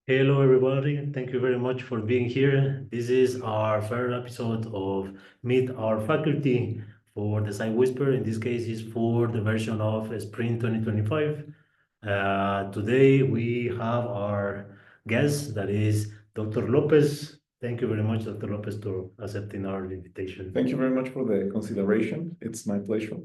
Hello, everybody. Thank you very much for being here. This is our third episode of Meet Our Faculty for the Sci Whisper. In this case, is for the version of Spring 2025. Today, we have our guest, that is Dr. Lopez. Thank you very much, Dr. Lopez, for accepting our invitation. Thank you very much for the consideration. It's my pleasure.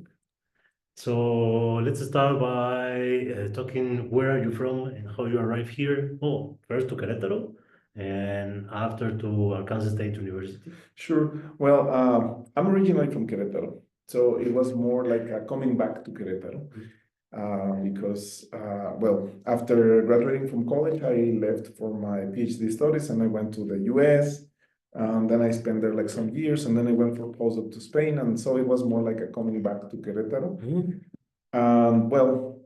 So let's start by talking where are you from and how you arrived here. Oh, first to Querétaro and after to Arkansas State University. Sure. Well, I'm originally from Querétaro, so it was more like coming back to Querétaro because, well, after graduating from college, I left for my PhD studies and I went to the US. And then I spent there like some years, and then I went for postdoc to Spain, and so it was more like a coming back to Querétaro. Well,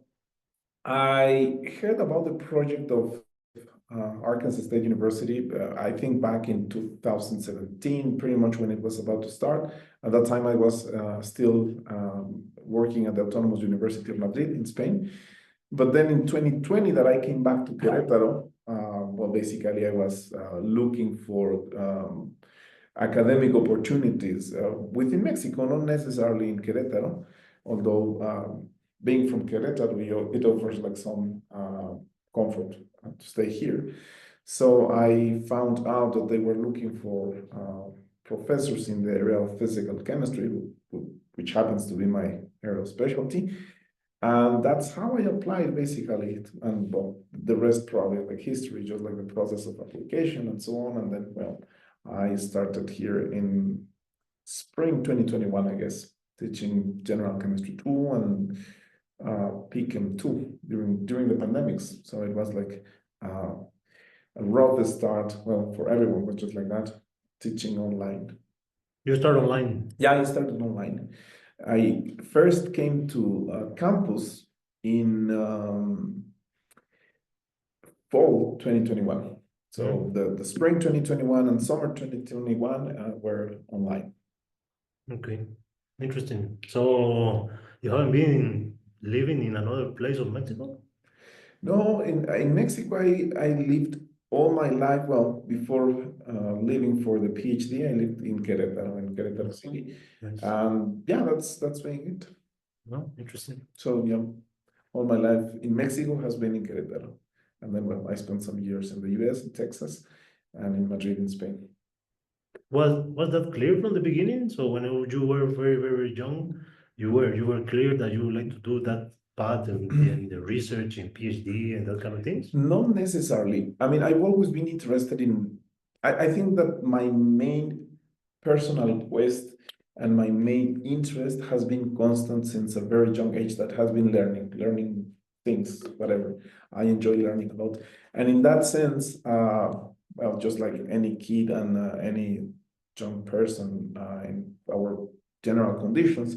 I heard about the project of Arkansas State University, I think back in 2017, pretty much when it was about to start. At that time, I was still working at the Autonomous University of Madrid in Spain. But then in 2020 that I came back to Querétaro, well, basically I was looking for academic opportunities within Mexico, not necessarily in Querétaro, although being from Querétaro, it offers like some comfort to stay here. So I found out that they were looking for professors in the area of physical chemistry, which happens to be my area of specialty. And that's how I applied basically. And well, the rest probably like history, just like the process of application and so on. And then, well, I started here in spring 2021, I guess, teaching general chemistry 2 and PChem 2 during the pandemics. So it was like a rough start, well, for everyone, but just like that, teaching online. You start online? Yeah, I started online. I first came to campus in fall 2021. So the spring 2021 and summer 2021 were online. Okay, interesting. So you haven't been living in another place of Mexico? No, in Mexico, I lived all my life. Well, before leaving for the PhD, I lived in Querétaro City. Nice. Yeah, that's been it. Oh, interesting. So yeah, all my life in Mexico has been in Querétaro. And then, well, I spent some years in the US, in Texas, and in Madrid, in Spain. Was that clear from the beginning? So when you were very, very young, you were clear that you would like to do that part in the research and PhD and that kind of things? Not necessarily. I mean, I've always been interested in, I think that my main personal quest and my main interest has been constant since a very young age, that has been learning things, whatever. I enjoy learning a lot. And in that sense, well, just like any kid and any young person in our general conditions,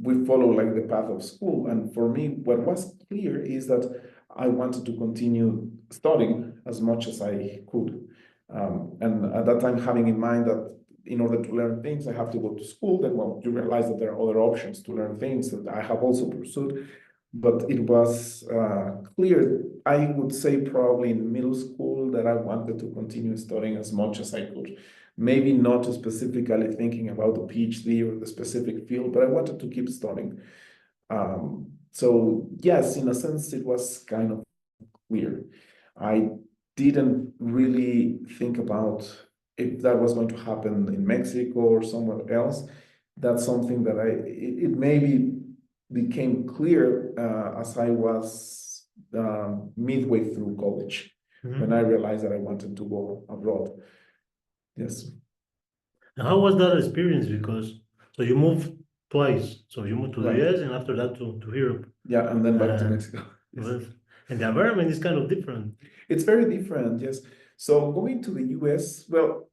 we follow like the path of school. And for me, what was clear is that I wanted to continue studying as much as I could. And at that time, having in mind that in order to learn things, I have to go to school, then, well, you realize that there are other options to learn things that I have also pursued. But it was clear, I would say probably in middle school, that I wanted to continue studying as much as I could. Maybe not specifically thinking about the PhD or the specific field, but I wanted to keep studying. So yes, in a sense, it was kind of weird. I didn't really think about if that was going to happen in Mexico or somewhere else. That's something that it maybe became clear as I was midway through college, when I realized that I wanted to go abroad. Yes. And how was that experience? Because so you moved twice. So you moved to the Right. US and after that to Europe. Yeah, and then back to Mexico. Yes. And the environment is kind of different. It's very different, yes. So going to the US, well,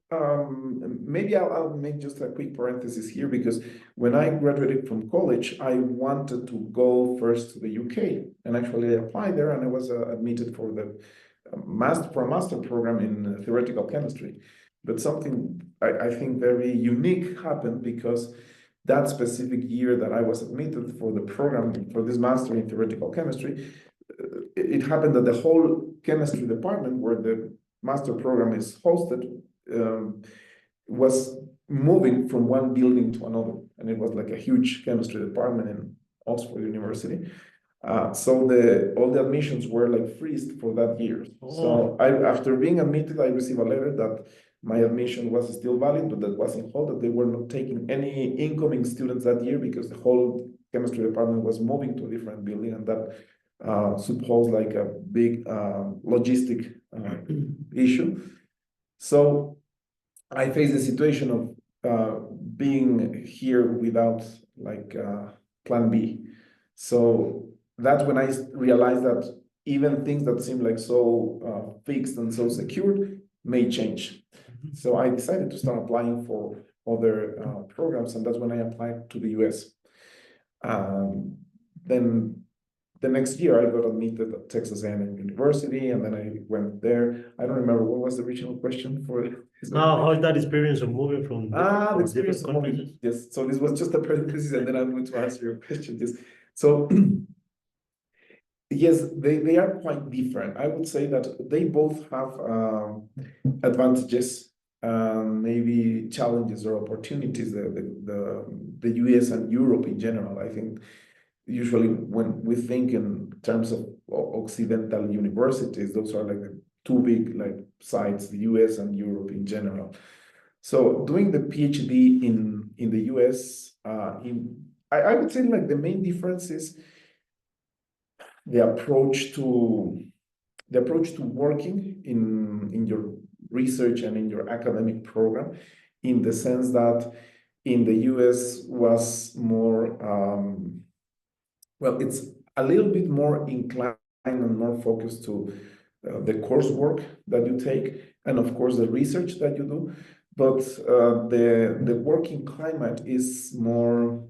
maybe I'll make just a quick parenthesis here, because when I graduated from college, I wanted to go first to the UK, and actually I applied there, and I was admitted for the master program in theoretical chemistry. But something I think very unique happened, because that specific year that I was admitted for the program for this master in theoretical chemistry, it happened that the whole chemistry department where the master program is hosted was moving from one building to another, and it was like a huge chemistry department in Oxford University. So all the admissions were like freezed for that year. So after being admitted, I received a letter that my admission was still valid, but that was in hold, that they were not taking any incoming students that year because the whole chemistry department was moving to a different building, and that supposed like a big logistic issue. So I faced the situation of being here without like plan B. So that's when I realized that even things that seem like so fixed and so secured may change. So I decided to start applying for other programs, and that's when I applied to the US. Then the next year I got admitted at Texas A&M University, and then I went there. I don't remember what was the original question for How's that experience of moving from the experience of countries? moving. Yes, so this was just a parenthesis, and then I'm going to answer your question. Yes, so yes, they are quite different. I would say that they both have advantages, maybe challenges or opportunities. The US and Europe in general, I think. Usually when we think in terms of Occidental universities, those are like the two big like sites, the US and Europe in general. So doing the PhD in the US, I would say like the main difference is the approach to working in your research and in your academic program, in the sense that in the US was more well, it's a little bit more inclined and more focused to the coursework that you take, and of course the research that you do. But the working climate is more,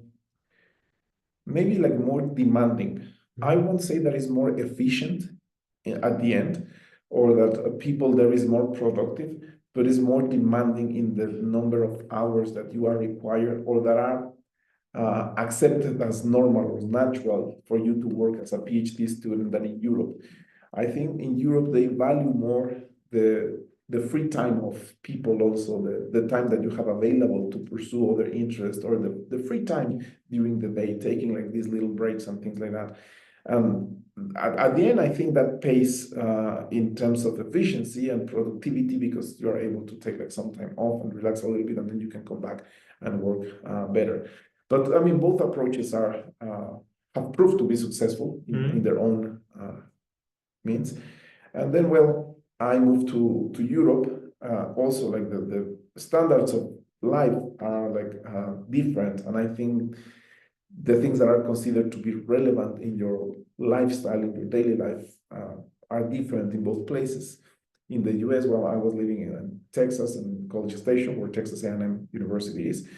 maybe like more demanding. I won't say that it's more efficient at the end, or that people there is more productive, but it's more demanding in the number of hours that you are required or that are accepted as normal or natural for you to work as a PhD student than in Europe. I think in Europe they value more the free time of people, also the time that you have available to pursue other interests, or the free time during the day, taking like these little breaks and things like that. At the end, I think that pays in terms of efficiency and productivity, because you are able to take like some time off and relax a little bit, and then you can come back and work better. But I mean, both approaches are have proved to be successful in their own means. And then, well, I moved to Europe. Also, like the standards of life are like different, and I think the things that are considered to be relevant in your lifestyle, in your daily life, are different in both places. In the US, well, I was living in Texas and College Station, where Texas A&M University is.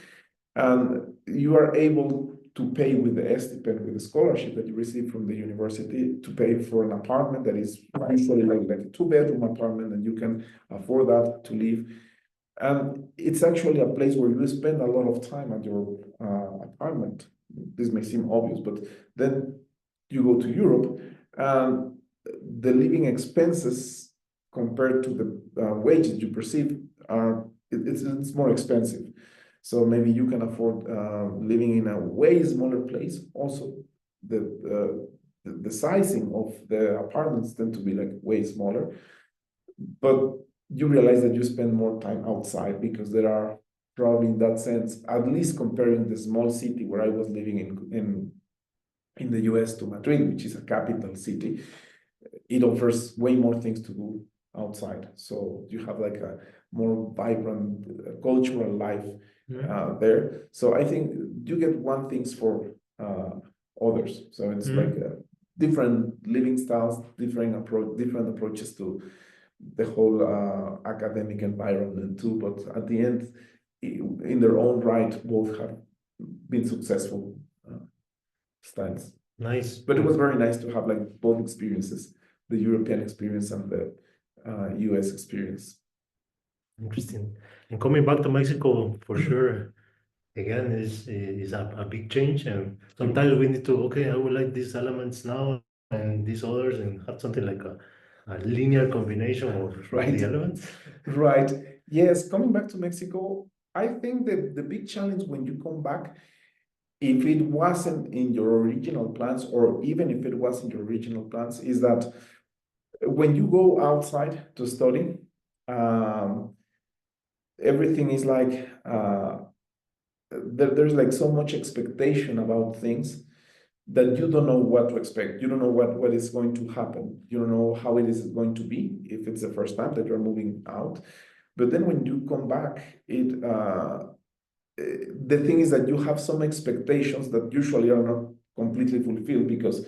And you are able to pay with the stipend, with the scholarship that you receive from the university, to pay for an apartment that is usually like a two-bedroom apartment, and you can afford that to live. And it's actually a place where you spend a lot of time at your apartment. This may seem obvious, but then you go to Europe, and the living expenses compared to the wages you perceive it's more expensive. So maybe you can afford living in a way smaller place. Also, the sizing of the apartments tend to be like way smaller, but you realize that you spend more time outside, because there are probably, in that sense, at least comparing the small city where I was living in the US to Madrid, which is a capital city, it offers way more things to do outside. So you have like a more vibrant cultural life there. So I think you get one things for others. So it's like different living styles, different approaches to the whole academic environment too. But at the end, in their own right, both have been successful styles. Nice. But it was very nice to have like both experiences, the European experience and the US experience. Interesting. And coming back to Mexico, for sure, again, is a big change. And sometimes we need to, okay, I would like these elements now, and these others and have something like a linear combination of Right. the elements. Right. Yes, coming back to Mexico, I think that the big challenge when you come back, if it wasn't in your original plans, or even if it was in your original plans, is that when you go outside to study, um, everything is like there's like so much expectation about things that you don't know what to expect. You don't know what is going to happen. You don't know how it is going to be if it's the first time that you're moving out. But then when you come back, the thing is that you have some expectations that usually are not completely fulfilled because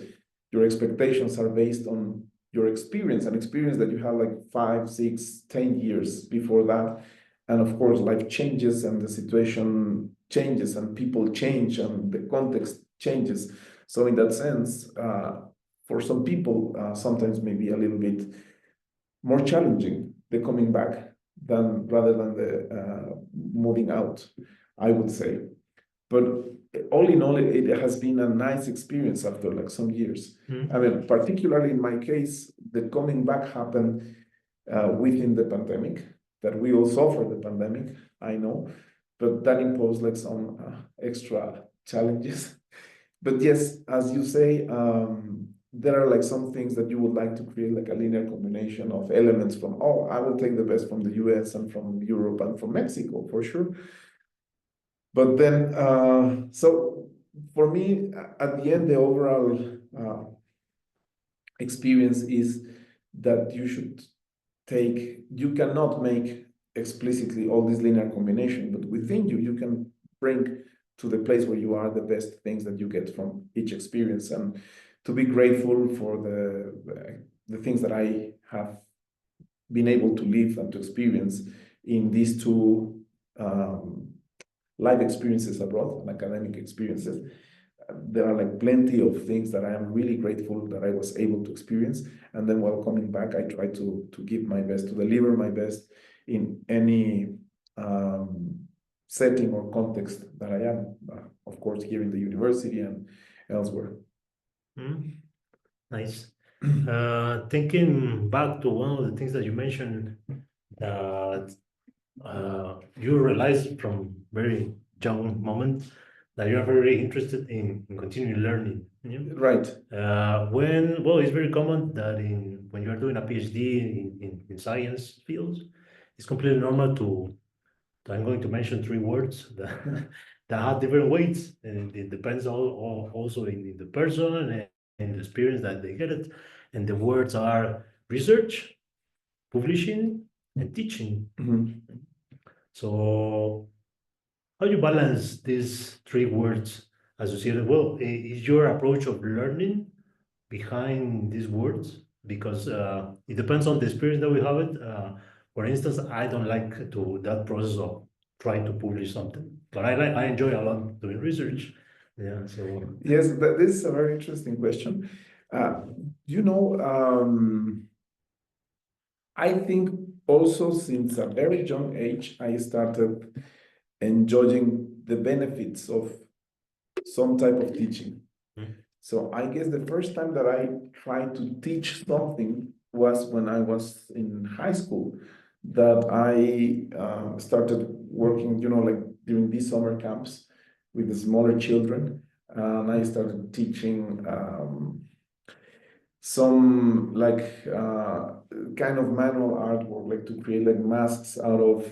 your expectations are based on your experience, an experience that you have like 5, 6, 10 years before that. And of course, life changes and the situation changes and people change and the context changes. So in that sense, for some people, sometimes maybe a little bit more challenging the coming back than rather than the moving out, I would say. But all in all, it has been a nice experience after like some years. I mean, particularly in my case, the coming back happened within the pandemic, that we all suffered the pandemic, I know, but that imposed like some extra challenges. But yes, as you say, there are like some things that you would like to create like a linear combination of elements from, oh, I will take the best from the US and from Europe and from Mexico for sure. But then, so for me, at the end, the overall experience is that you cannot make explicitly all this linear combination, but within you can bring to the place where you are the best things that you get from each experience, and to be grateful for the things that I have been able to live and to experience in these two life experiences abroad and academic experiences. There are like plenty of things that I am really grateful that I was able to experience. And then while coming back, I try to give my best, to deliver my best in any setting or context that I am, of course, here in the university and elsewhere. Nice. Thinking back to one of the things that you mentioned, that you realized from very young moment that you are very interested in continuing learning. Right. Well, it's very common that when you are doing a PhD in science fields, it's completely normal I'm going to mention three words that have different weights, and it depends also in the person and the experience that they get it. And the words are research, publishing, and teaching. So how do you balance these three words associated? Well, is your approach of learning behind these words? Because it depends on the experience that we have it. For instance, I don't like that process of trying to publish something, but I enjoy a lot doing research. Yeah, so Yes, this is a very interesting question. You know, I think also since a very young age, I started enjoying the benefits of some type of teaching. So I guess the first time that I tried to teach something was when I was in high school, that I started working, like during these summer camps with the smaller children. And I started teaching some like kind of manual artwork, like to create like masks out of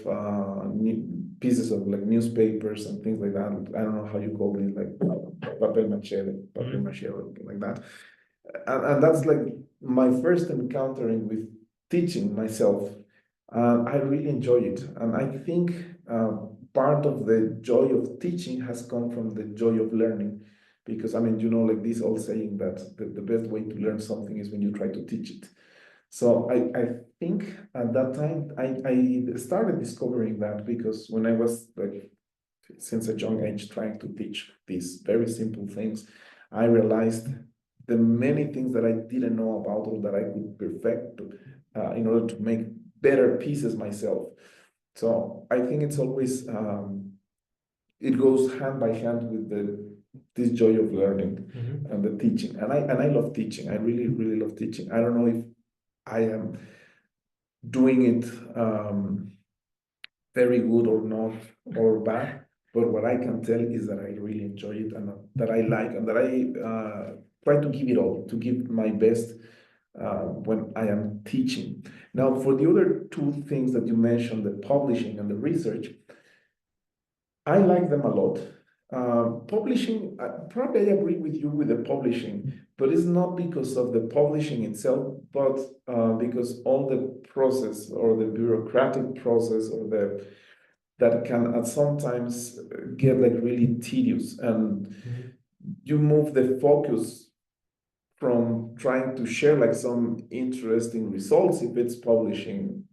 pieces of like newspapers and things like that. I don't know how you call it, like papel mache or like that. And that's like my first encountering with teaching myself. I really enjoy it, and I think part of the joy of teaching has come from the joy of learning, because I mean, like this old saying that the best way to learn something is when you try to teach it. So I think at that time I started discovering that, because when I was like, since a young age, trying to teach these very simple things, I realized the many things that I didn't know about or that I could perfect in order to make better pieces myself. So I think it's always it goes hand by hand with this joy of learning Mhm. and the teaching. And I love teaching. I really, really love teaching. I don't know if I am doing it very good or not or bad, but what I can tell is that I really enjoy it and that I like and that I try to give it all, to give my best when I am teaching. Now, for the other two things that you mentioned, the publishing and the research, I like them a lot. Publishing, probably I agree with you with the publishing, but it's not because of the publishing itself, but because all the process or the bureaucratic process or the that can at sometimes get like really tedious, and Mhm. you move the focus from trying to share like some interesting results if it's publishing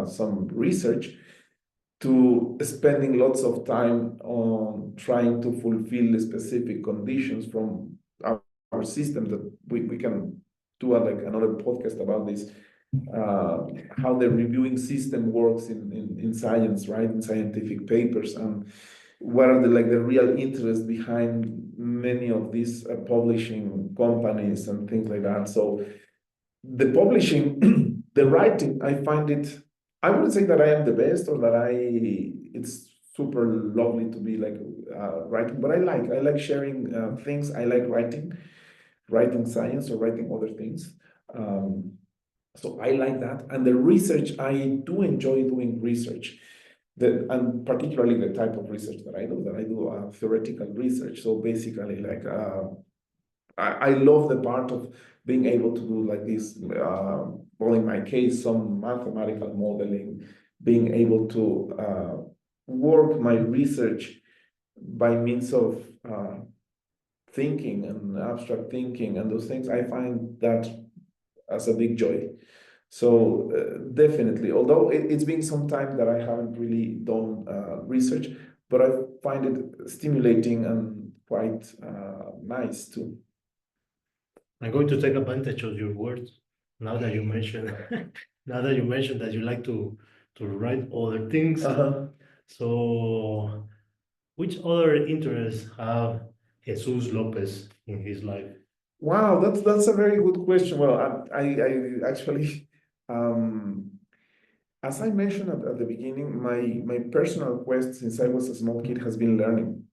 some research to spending lots of time on trying to fulfill specific conditions from our system that we can do like another podcast about this, how the reviewing system works in science, right, in scientific papers, and what are the like the real interest behind many of these publishing companies and things like that. So the publishing, the writing, I find it, I wouldn't say that I am the best or that it's super lovely to be like writing, but I like sharing things. I like writing science or writing other things. Um, so I like that. And the research, I do enjoy doing research. And particularly the type of research that I do theoretical research. So basically, like I love the part of being able to do like this, well, in my case, some mathematical modeling, being able to work my research by means of thinking and abstract thinking and those things. I find that as a big joy. So definitely, although it's been some time that I haven't really done research, but I find it stimulating and quite nice too. I'm going to take advantage of your words now that you mentioned now that you mentioned that you like to write other things. Uh-huh. So, which other interests have Jesus Lopez in his life? Wow, that's a very good question. Well, I actually, um, as I mentioned at the beginning, my personal quest since I was a small kid has been learning.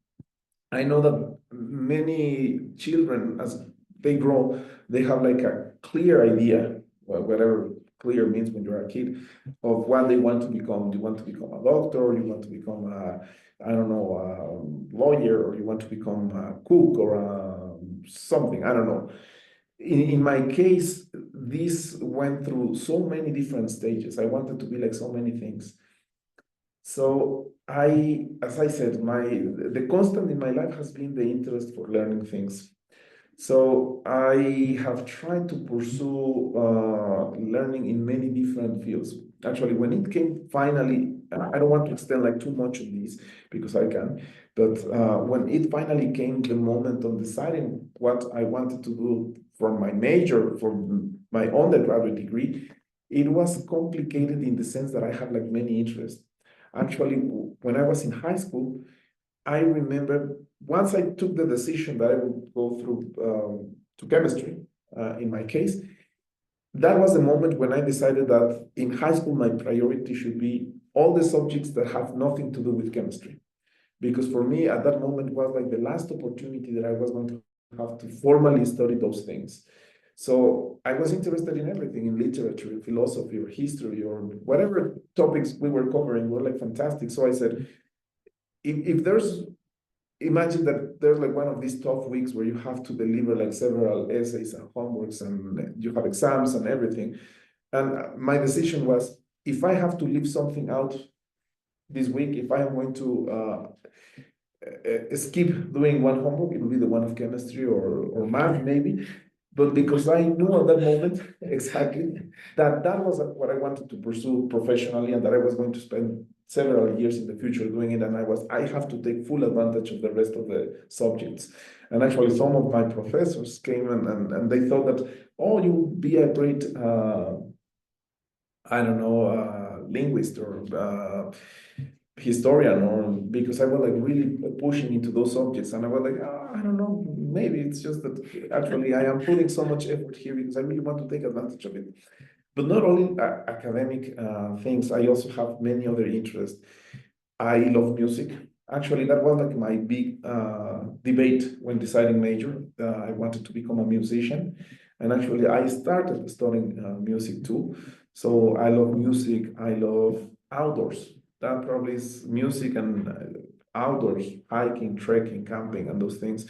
I know that many children, as they grow, they have like a clear idea, well, whatever clear means when you're a kid, of what they want to become. Do you want to become a doctor, or you want to become a, I don't know, a lawyer, or you want to become a cook or something, I don't know. In my case, this went through so many different stages. I wanted to be like so many things. So as I said, the constant in my life has been the interest for learning things. So I have tried to pursue learning in many different fields. Actually, when it came finally, I don't want to extend like too much on this because I can, but when it finally came the moment of deciding what I wanted to do for my major, for my undergraduate degree, it was complicated in the sense that I have like many interests. Actually, when I was in high school, I remember once I took the decision that I would go through to chemistry, in my case, that was the moment when I decided that in high school, my priority should be all the subjects that have nothing to do with chemistry. Because for me, at that moment was like the last opportunity that I was going to have to formally study those things. So I was interested in everything, in literature, philosophy, or history, or whatever topics we were covering were like fantastic. So I said, if there's imagine that there's like one of these tough weeks where you have to deliver like several essays and homeworks and you have exams and everything. And my decision was if I have to leave something out this week, if I am going to skip doing one homework, it will be the one of chemistry or math maybe. But because I knew at that moment exactly that that was what I wanted to pursue professionally and that I was going to spend several years in the future doing it, and I have to take full advantage of the rest of the subjects. And actually, some of my professors came and they thought that, oh, you would be a great I don't know linguist or historian, or because I was like really pushing into those subjects, and I was like, I don't know, maybe it's just that actually I am putting so much effort here because I really want to take advantage of it. But not only academic things, I also have many other interests. I love music. Actually, that was like my big debate when deciding major. I wanted to become a musician, and actually, I started studying music too. So I love music. I love outdoors. That probably is music and outdoors, hiking, trekking, camping, and those things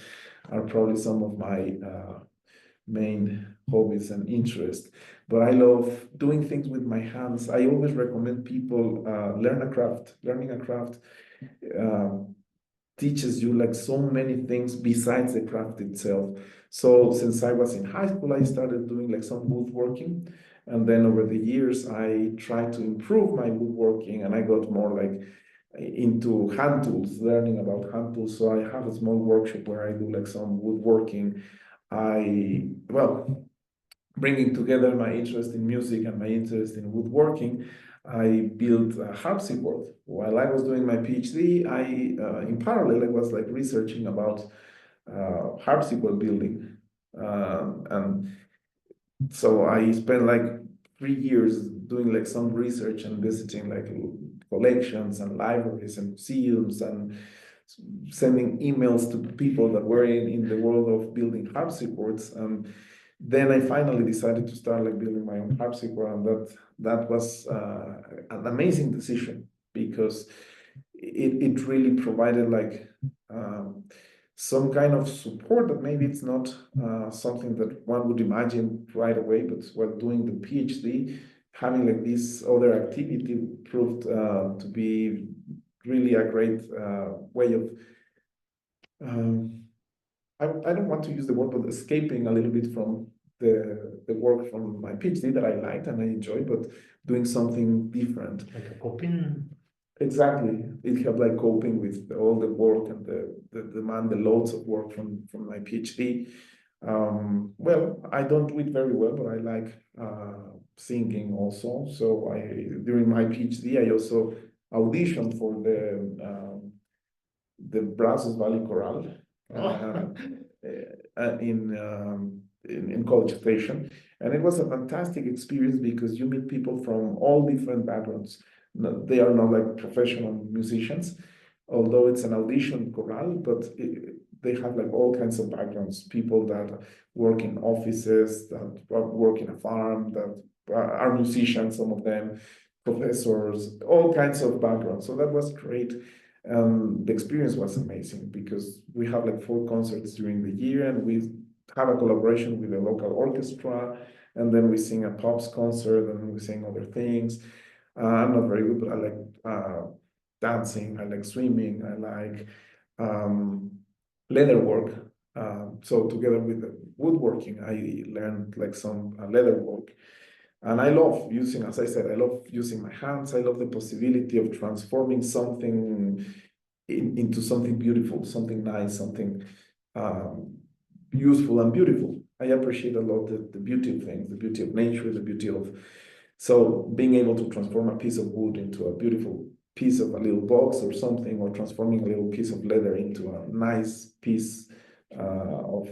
are probably some of my main hobbies and interests. But I love doing things with my hands. I always recommend people learn a craft. Learning a craft uh, teaches you like so many things besides the craft itself. So since I was in high school, I started doing like some woodworking. And then over the years, I tried to improve my woodworking, and I got more like into hand tools, learning about hand tools. So I have a small workshop where I do like some woodworking. Well, bringing together my interest in music and my interest in woodworking, I built a harpsichord. While I was doing my PhD, in parallel, I was like researching about harpsichord building. And so I spent like 3 years doing like some research and visiting like collections and libraries and museums and sending emails to people that were in the world of building harpsichords. And then I finally decided to start like building my own harpsichord, and that was an amazing decision because it really provided like um, some kind of support that maybe it's not something that one would imagine right away, but while doing the PhD, having like this other activity proved to be really a great way of um, I don't want to use the word, but escaping a little bit from the work from my PhD that I liked and I enjoyed, but doing something different. Like a coping. Exactly. It helped like coping with all the work and the demand, the loads of work from my PhD. Well, I don't do it very well, but I like singing also. So during my PhD, I also auditioned for the Brazos Valley Chorale uh, in College Station, and it was a fantastic experience because you meet people from all different backgrounds. They are not like professional musicians, although it's an audition chorale, but they have like all kinds of backgrounds. People that work in offices, that work in a farm, that are musicians, some of them, professors, all kinds of backgrounds. So that was great. The experience was amazing because we have like 4 concerts during the year, and we have a collaboration with a local orchestra, and then we sing a pops concert, and we sing other things. I'm not very good, but I like dancing, I like swimming, I like um, leather work. So together with the woodworking, I learned like some leather work. And I love using, as I said, I love using my hands. I love the possibility of transforming something into something beautiful, something nice, something um, useful and beautiful. I appreciate a lot the beauty of things, the beauty of nature, the beauty of, so being able to transform a piece of wood into a beautiful piece of a little box or something, or transforming a little piece of leather into a nice piece of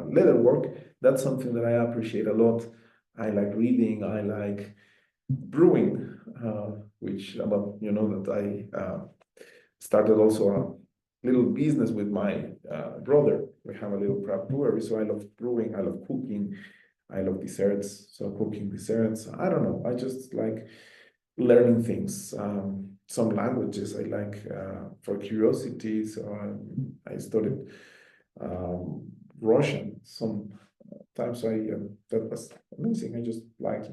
leather work, that's something that I appreciate a lot. I like reading, I like brewing, which about that I started also a little business with my brother. We have a little craft brewery, so I love brewing, I love cooking, I love desserts, so cooking desserts. I don't know, I just like learning things. Some languages I like for curiosity, so I studied Russian sometimes. That was amazing. I just like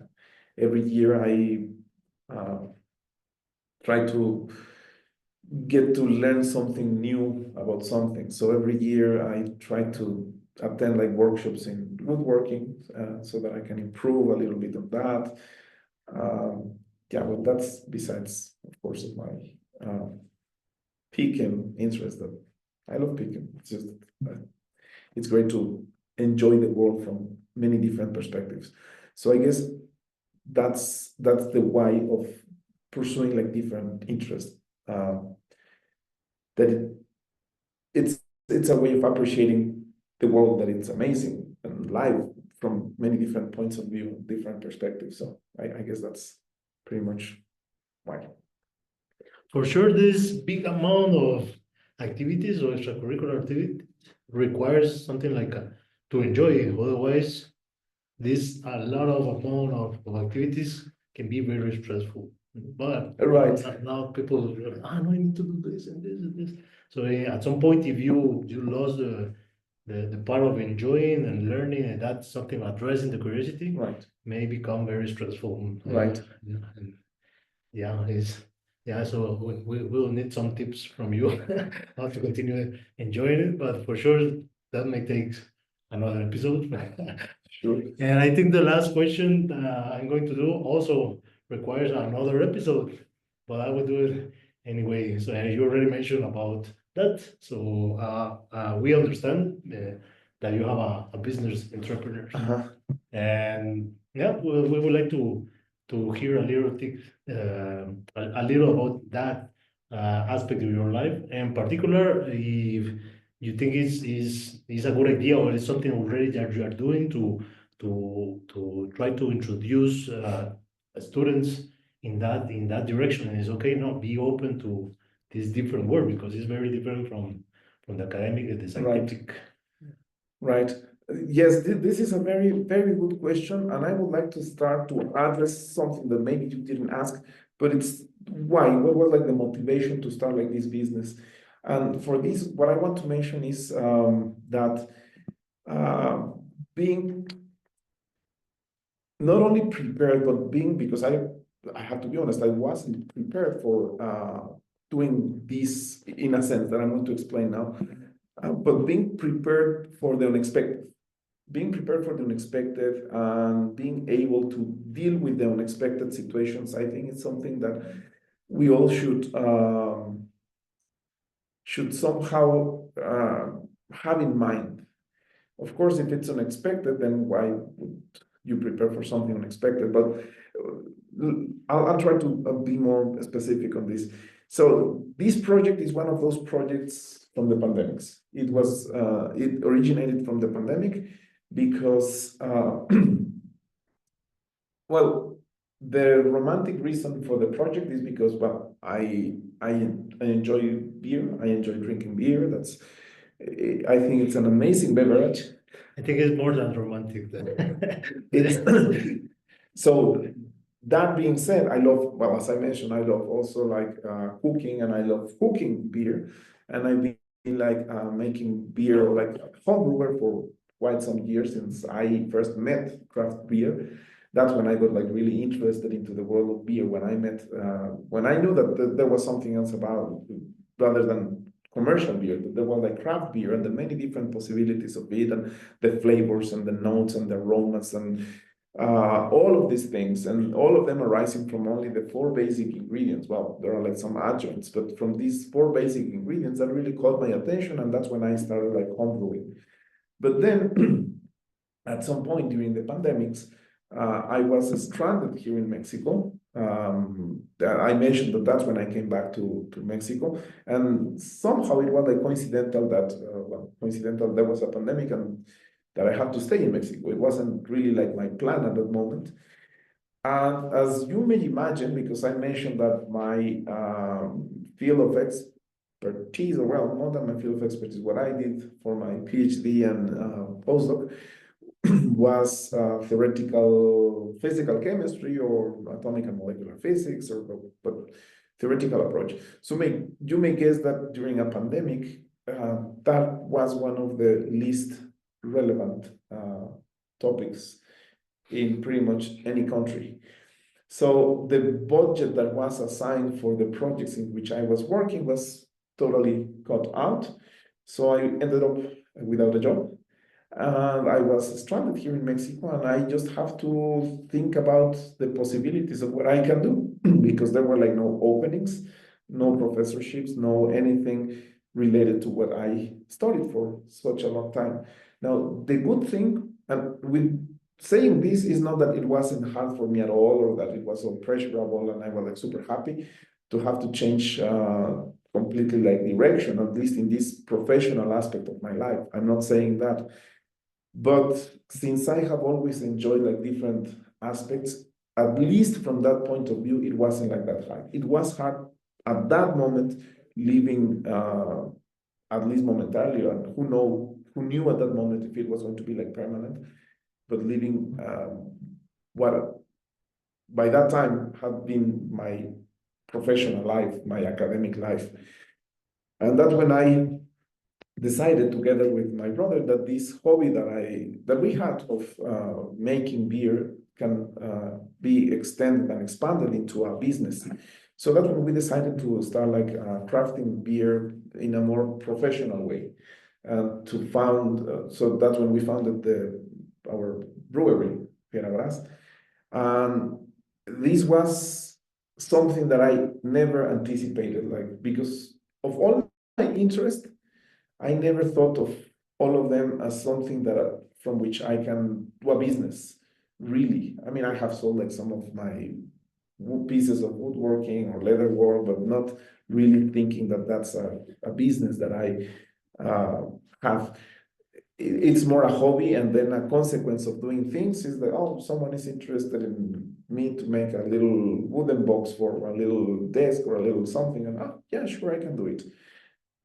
every year I try to get to learn something new about something. So every year I try to attend like workshops in woodworking so that I can improve a little bit of that. Yeah, but that's besides, of course, of my picking interest. That I love picking. It's just it's great to enjoy the world from many different perspectives. So I guess that's the why of pursuing like different interests. that it's a way of appreciating the world, that it's amazing and live from many different points of view, different perspectives. So I guess that's pretty much why. For sure, this big amount of activities or extracurricular activities requires something like to enjoy. Otherwise, this a lot of amount of activities can be very stressful. But Right. now people, no, I need to do this and this and this. So at some point, if you lost the part of enjoying and learning, and that's something addressing the curiosity, Right. may become very stressful. Right. And yeah, yeah. So we will need some tips from you how to continue enjoying it. But for sure, that may take another episode. Sure. And I think the last question I'm going to do also requires another episode, but I will do it anyway. So you already mentioned about that. So we understand that you have a business entrepreneur. Uh-huh. And yeah, we would like to hear a little a little about that aspect of your life, and particular if you think is a good idea or it's something already that you are doing to try to introduce students in that direction. And it's okay, no, be open to this different world because it's very different from the academic and the scientific. Right. Yes, this is a very, very good question, and I would like to start to address something that maybe you didn't ask, but it's why? What was like the motivation to start like this business? And for this, what I want to mention is that being not only prepared, but being, because I have to be honest, I wasn't prepared for doing this in a sense that I'm going to explain now. But being prepared for the unexpected, and being able to deal with the unexpected situations, I think it's something that we all should somehow have in mind. Of course, if it's unexpected, then why would you prepare for something unexpected? But I'll try to be more specific on this. So this project is one of those projects from the pandemics. It originated from the pandemic because, well, the romantic reason for the project is because, well, I enjoy beer. I enjoy drinking beer. I think it's an amazing beverage. I think it's more than romantic. So that being said, I love, well, as I mentioned, I love also like cooking, and I love cooking beer. And I've been like making beer or like home brewer for quite some years since I first met craft beer. That's when I got like really interested into the world of beer. When I knew that there was something else about, rather than commercial beer, that there was like craft beer and the many different possibilities of it, and the flavors and the notes and the aromas and all of these things, and all of them arising from only the four basic ingredients. Well, there are like some adjuncts, but from these four basic ingredients that really caught my attention, and that's when I started like homebrewing. But then at some point during the pandemics, I was stranded here in Mexico. I mentioned that that's when I came back to Mexico, and somehow it was like coincidental that there was a pandemic and that I had to stay in Mexico. It wasn't really like my plan at that moment. And as you may imagine, because I mentioned that my field of expertise, or well, not that my field of expertise, what I did for my PhD and postdoc was theoretical physical chemistry or atomic and molecular physics, but theoretical approach. So you may guess that during a pandemic, that was one of the least relevant topics in pretty much any country. So the budget that was assigned for the projects in which I was working was totally cut out. So I ended up without a job. And I was stranded here in Mexico, and I just have to think about the possibilities of what I can do because there were like no openings, no professorships, no anything related to what I studied for such a long time. Now, the good thing, and with saying this, is not that it wasn't hard for me at all or that it was so pleasurable and I was like super happy. to have to change completely like direction, at least in this professional aspect of my life. I'm not saying that, but since I have always enjoyed like different aspects, at least from that point of view, it wasn't like that hard. It was hard at that moment, living at least momentarily, and who knew at that moment if it was going to be like permanent, but living what by that time had been my professional life, my academic life. And that's when I decided together with my brother that this hobby that we had of making beer can be extended and expanded into a business. So that's when we decided to start like crafting beer in a more professional way. So that's when we founded our brewery, Piedras. And this was something that I never anticipated, like because of all my interest, I never thought of all of them as something that from which I can do a business. Really, I mean, I have sold like some of my pieces of woodworking or leather work, but not really thinking that that's a business that I have. It's more a hobby, and then a consequence of doing things is that, oh, someone is interested in me to make a little wooden box for a little desk or a little something, and oh, yeah, sure, I can do it,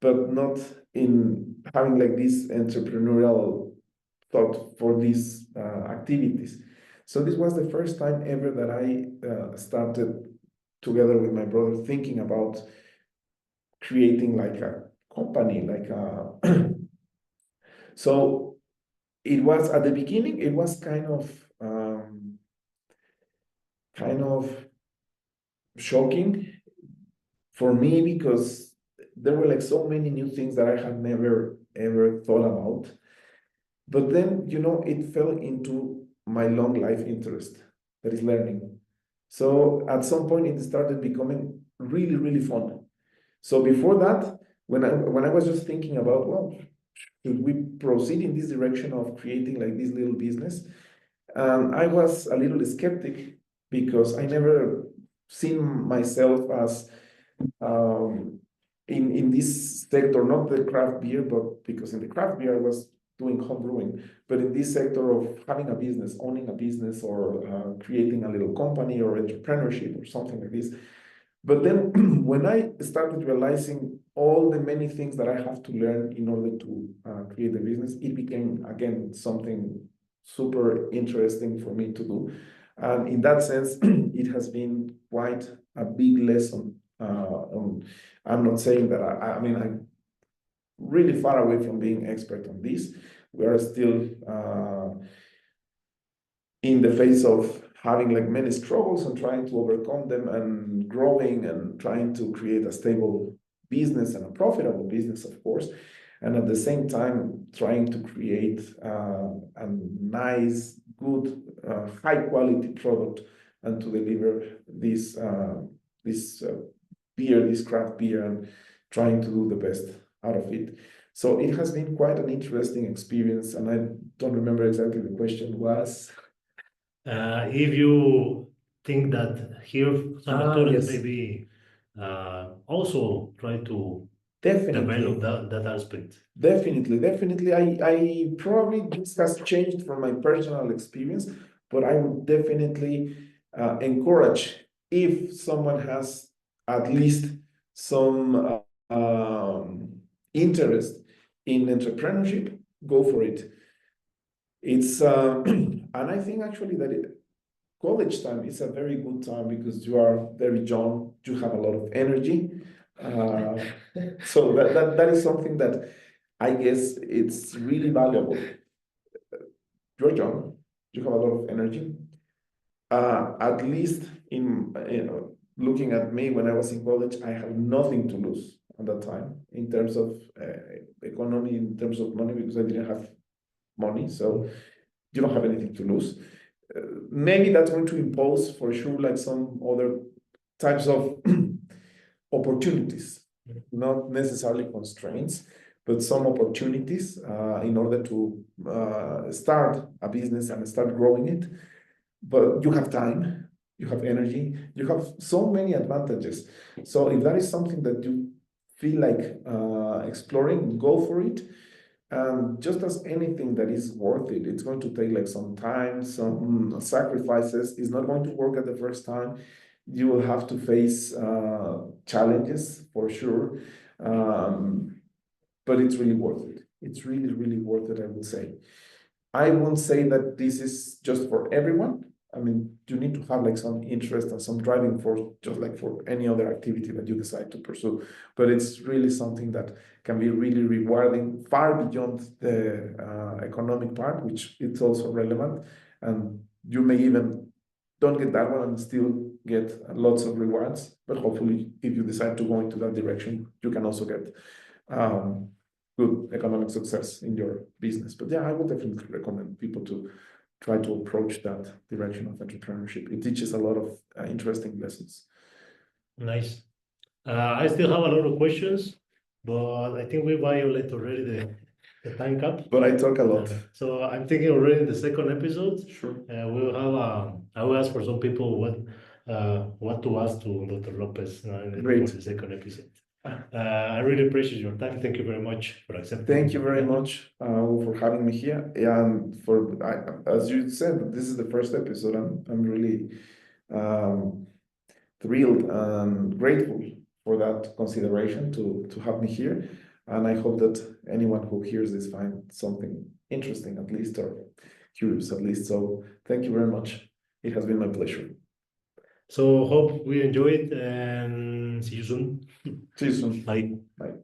but not in having like this entrepreneurial thought for these activities. So this was the first time ever that I started together with my brother thinking about creating like a company, like a so it was at the beginning, it was kind of shocking for me because there were like so many new things that I had never ever thought about. But then, it fell into my long life interest, that is learning. So at some point, it started becoming really, really fun. So before that, when I was just thinking about, well, should we proceed in this direction of creating like this little business? I was a little skeptic because I never seen myself as in this sector, not the craft beer, but because in the craft beer I was doing home brewing, but in this sector of having a business, owning a business, or creating a little company or entrepreneurship or something like this. But then when I started realizing all the many things that I have to learn in order to create a business, it became again something super interesting for me to do. And in that sense, it has been quite a big lesson. I'm not saying that I mean, I'm really far away from being expert on this. We are still in the face of having like many struggles and trying to overcome them and growing and trying to create a stable business and a profitable business, of course. And at the same time, trying to create a nice, good, high quality product and to deliver this beer, this craft beer, and trying to do the best out of it. So it has been quite an interesting experience, and I don't remember exactly the question was. If you think that here some students Yes, maybe also try to develop definitely, that aspect. definitely. I probably this has changed from my personal experience, but I would definitely encourage if someone has at least some interest in entrepreneurship, go for it. It's and I think actually that college time is a very good time because you are very young, you have a lot of energy. Uh, so that is something that I guess it's really valuable. You're young, you have a lot of energy. At least in looking at me when I was in college, I had nothing to lose at that time in terms of economy, in terms of money, because I didn't have money. So you don't have anything to lose. Maybe that's going to impose for sure like some other types of opportunities, not necessarily constraints, but some opportunities in order to start a business and start growing it. But you have time. you have energy, you have so many advantages. So if that is something that you feel like exploring, go for it. And just as anything that is worth it, it's going to take like some time, some sacrifices. It's not going to work at the first time. You will have to face challenges for sure. But it's really worth it. It's really, really worth it, I would say. I won't say that this is just for everyone. I mean, you need to have like some interest and some driving force, just like for any other activity that you decide to pursue. But it's really something that can be really rewarding, far beyond the economic part, which it's also relevant. And you may even don't get that one and still get lots of rewards. But hopefully, if you decide to go into that direction, you can also get good economic success in your business. But yeah, I would definitely recommend people to try to approach that direction of entrepreneurship. It teaches a lot of interesting lessons. Nice. I still have a lot of questions, but I think we violate already the time cap. But I talk a lot. So I'm thinking already in the second episode, Sure. we'll have I will ask for some people what to ask to Dr. Lopez Great. for the second episode. I really appreciate your time. Thank you very much for accepting. Thank you very much for having me here. Yeah, and as you said, this is the first episode. I'm really thrilled and grateful for that consideration to have me here. And I hope that anyone who hears this finds something interesting at least, or curious at least. So thank you very much. It has been my pleasure. So hope we enjoy it and see you soon. See you soon. Bye. Bye.